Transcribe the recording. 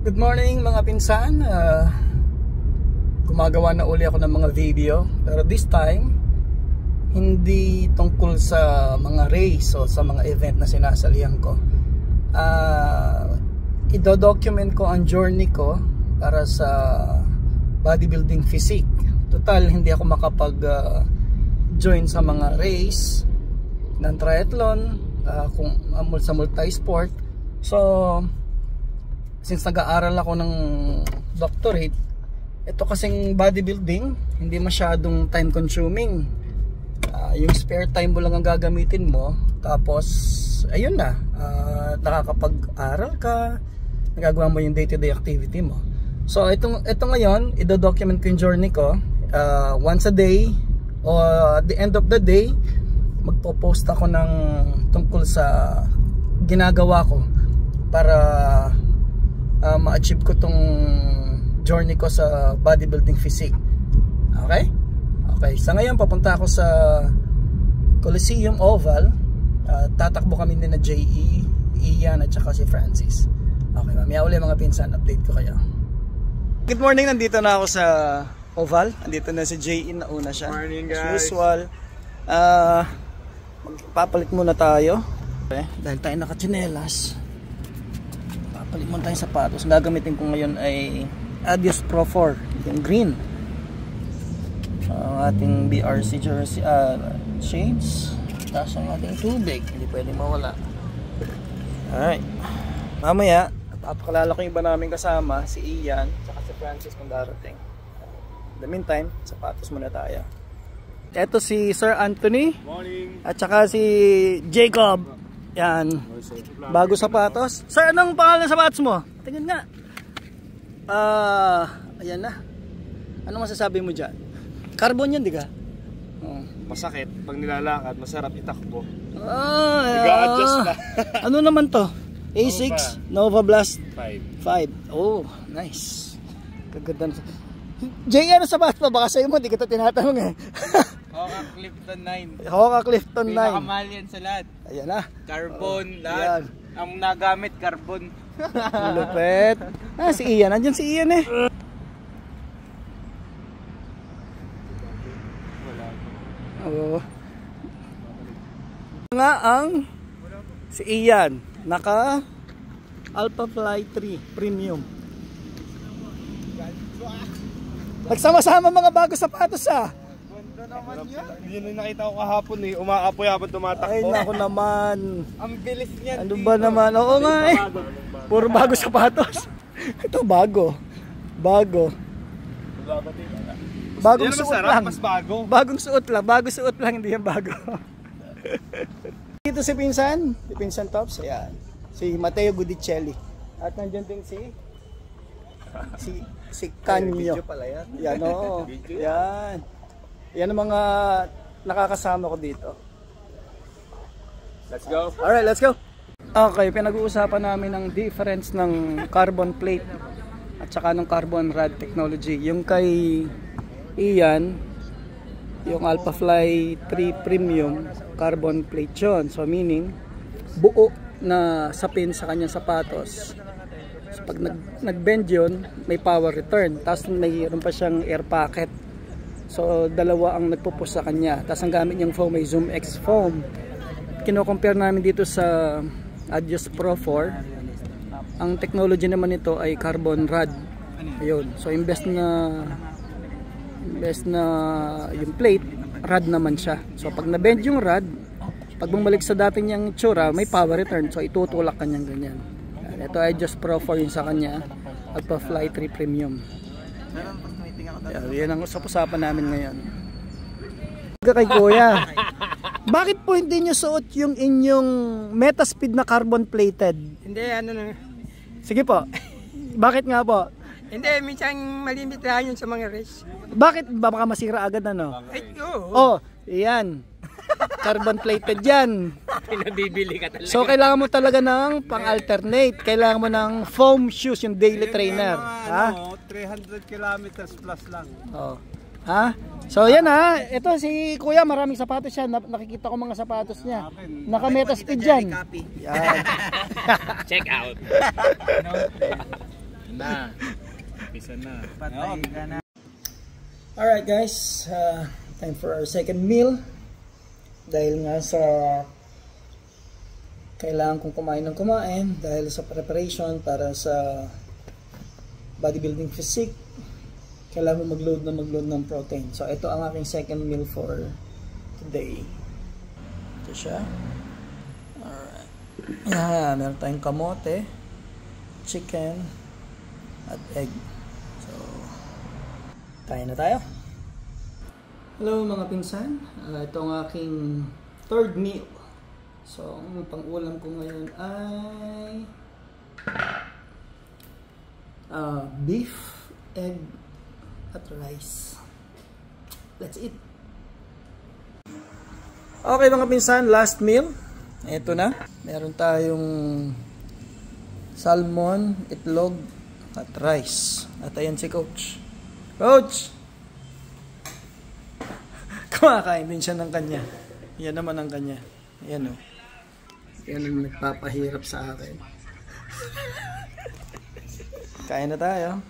Good morning mga pinsan. Gumagawa na uli ako ng mga video, pero this time hindi tungkol sa mga race o sa mga event na sinasalihan ko. Ido-document ko ang journey ko para sa bodybuilding physique. Total hindi ako makapag join sa mga race ng triathlon, kung sa multi-sport. So since nag-aaral ako ng doctorate, ito kasing bodybuilding hindi masyadong time consuming. Yung spare time mo lang ang gagamitin mo, tapos ayun na, nakakapag-aral ka, nagagawa mo yung day-to-day activity mo. So ito ngayon, i-document ko yung journey ko. Once a day o at the end of the day, magpo-post ako ng tungkol sa ginagawa ko para ma-achieve ko tong journey ko sa bodybuilding physique. Okay? Okay, sa ngayon papunta ako sa Coliseum Oval. Tatakbo kami ni na JE, Ian at saka si Francis. Okay, mamaya ulit mga pinsan, update ko kayo. Good morning, nandito na ako sa Oval. Nandito na si JE, nauna siya. Morning guys. As usual. Magpapalit muna tayo. Okay, dahil tayo nakatsinelas, papalit muna tayong sapatos. Gagamitin ko ngayon ay Adios Pro 4, yung green. Ang ating BRC jersey shades, tapos ang ating tubig, hindi pwedeng mawala. Alright, mamaya papakalala ko yung iba namin kasama, si Ian saka si Francis kung darating. In the meantime, sapatos muna tayo. Eto si Sir Anthony. Morning. At saka si Jacob. Yan, bago sapatos. Sir, anong pangalan ng sapatos mo? Tingnan nga. Ayan na. Ano masasabi mo dyan? Carbon yan, di ka? Masakit pag nilalakad, masarap itakbo. Nag-a-adjust na. Ano naman to? A6 Nova Blast 5. Oh, nice. Kaganda. Jay, ano sapatos pa? Baka sa'yo mo, di kita tinatanong eh. Hoka Clifton 9. Hoka Clifton 9. Pinakamahal yan sa lahat. Ayan na. Carbon, lahat. Ang nagamit, carbon. Lupet. Si Ian. Andyan si Ian eh. Oo. Nga ang si Ian. Naka Alpha Fly 3 Premium. Nagsama-sama mga bago sapatos ah. Yun yung nakita ko kahapon eh, umaapoy habang tumatakbo. Ay naku naman. Ang bilis niyan. Ano ba naman? Oo nga eh. Puro bago sapatos. Ito bago. Bago. Bagong suot lang. Mas bago. Bagong suot lang. Bagong suot lang, hindi yan bago. Dito si Pinsan. Si Pinsan Tops. Ayan. Si Matteo Gudicelli. At nandiyan din si Kanyo. Video pala yan. Yan o. Yan. Yan ang mga nakakasama ko dito. Let's go. Alright, let's go. Okay, pinag-uusapan namin ang difference ng carbon plate at saka ng carbon rod technology. Yung kay Ian, yung Alpha Fly 3 Premium, carbon plate yun. So meaning, buo na sapin sa kanyang sapatos. So pag nag-bend yun, may power return. Tapos mayroon pa siyang air pocket. So dalawa ang nagpo-push sa kanya. Tapos ang gamit niyang foam ay Zoom X foam. Kino-compare namin dito sa Adios Pro 4. Ang technology naman nito ay carbon rod. Ayun. So imbes na yung plate, rod naman siya. So pag na-bend yung rod, pag bumalik sa dati niyang tsura, may power return. So itutulak kanyang ganyan. Ito ay Adios Pro 4 yung sa kanya. Alpha Fly 3 Premium. Yan ang usap-usapan namin ngayon. Kay Kuya, bakit po hindi nyo suot yung inyong Metaspeed na carbon plated? Hindi, ano na. Sige po. Bakit nga po? Hindi, minsan malimitahan yun sa mga race. Bakit? Baka masira agad ano? Oo. Oh, yan. Carbon plated yan. Pinabibili ka talaga. So kailangan mo talaga ng pang-alternate. Kailangan mo ng foam shoes, yung daily trainer. Ha? 300 kilometers plus lang. Oh. Ha? So yan ha. Ito si Kuya, maraming sapatos siya. Nakikita ko mga sapatos niya. Naka Metaspeed yan. Yan. Check out. Patay ka na. Alright guys, time for our second meal. Dahil nga sa kailangan kong kumain ng kumain dahil sa preparation para sa bodybuilding physique, kailangan mo mag-load ng protein. So ito ang aking second meal for today. Ito siya. Alright. Meron tayong kamote, chicken, at egg. So, kain na tayo. Hello mga pinsan. Ito ang aking third meal. So, ang pang-ulam ko ngayon ay beef, egg, at rice. That's it. Okay mga pinsan, last meal. Ito na. Meron tayong salmon, itlog, at rice. At ayan si Coach. Coach! Kumakain din siya ng kanya. Yan naman ang kanya. Yan o. Yan ang nagpapahirap sa akin. Kain na tayo.